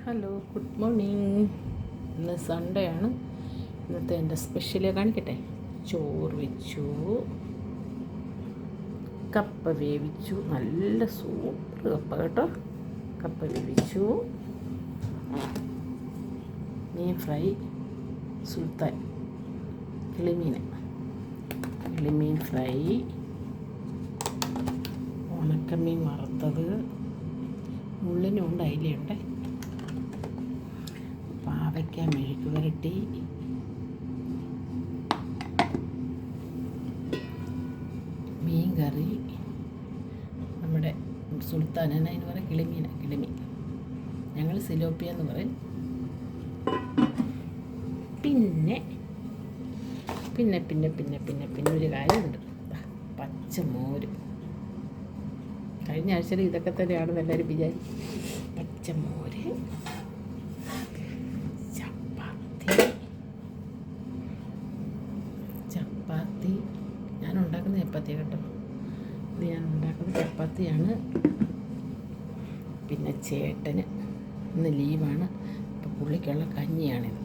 Hello, good morning. ഇന്ന് Sunday ആണ്. ഇന്നത്തെ എൻ്റെ സ്പെഷ്യൽ കാണിക്കട്ടെ. ചോറ് വെച്ചു, കപ്പ വേവിച്ചു, നല്ല സൂപ്പർ കപ്പ കേട്ടോ. കപ്പ വേവിച്ചു, മീൻ ഫ്രൈ, സുൽത്താൻ കിളിമീൻ ഫ്രൈ, ഉണക്കമീൻ വറുത്തത്, മുള്ളിനുണ്ട്, അയിലയുണ്ട്, പാവയ്ക്ക മെഴുക്ക് പുരട്ടി, മീൻ കറി, നമ്മുടെ സുൽത്താൻ അതിന് പറയും കിളിമീൻ, ഞങ്ങൾ സിലോപ്പിയ എന്ന് പറയും. പിന്നെ പിന്നെ പിന്നെ പിന്നെ പിന്നെ പിന്നെ ഒരു കാര്യമുണ്ട്, പച്ചമോര്. കഴിഞ്ഞ ആഴ്ചയിൽ ഇതൊക്കെ തന്നെയാണെന്ന് എല്ലാവരും വിചാരിച്ചു. പച്ചമോര്, ചപ്പാത്തി. ഞാൻ ഉണ്ടാക്കുന്ന ചപ്പാത്തി കേട്ടോ, ഇത് ഞാൻ ഉണ്ടാക്കുന്ന ചപ്പാത്തിയാണ്. പിന്നെ ചേട്ടന് ഇന്ന് ലീവാണ്, അപ്പോൾ പുള്ളിക്കുള്ള കഞ്ഞിയാണിത്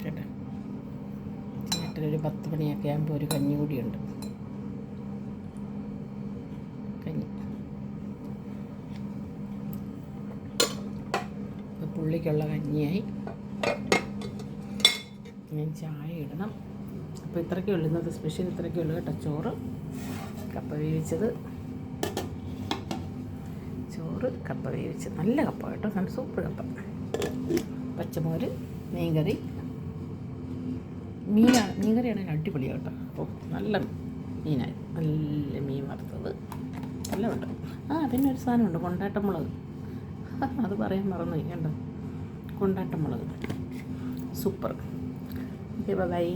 കേട്ടോ. ചേട്ടനൊരു 10 മണിയൊക്കെ ആകുമ്പോൾ ഒരു കഞ്ഞി കൂടിയുണ്ട്. കഞ്ഞി അപ്പോൾ പുള്ളിക്കുള്ള കഞ്ഞിയായി. ഞാൻ ചായ ഇടണം. അപ്പോൾ ഇത്രയൊക്കെ ഉള്ളൂ ഇന്നത്തെ സ്പെഷ്യൽ, ഇത്രയൊക്കെ ഉള്ളൂ കേട്ടോ. ചോറ്, കപ്പ വേവിച്ചത്, നല്ല കപ്പ കേട്ടോ, നല്ല സൂപ്പർ കപ്പ, പച്ചമോര്, മീൻകറി. മീൻകറിയാണെങ്കിൽ അടിപൊളിയാണ് കേട്ടോ. ഓ, നല്ല മീനായി, നല്ല മീൻ വറുത്തത് എല്ലാം ഉണ്ട്. പിന്നെ ഒരു സാധനമുണ്ട്, കൊണ്ടാട്ടമുളക്. അത് പറയാൻ മറന്നു കണ്ടോ, കൊണ്ടാട്ടമുളക് സൂപ്പർ. Okay, by.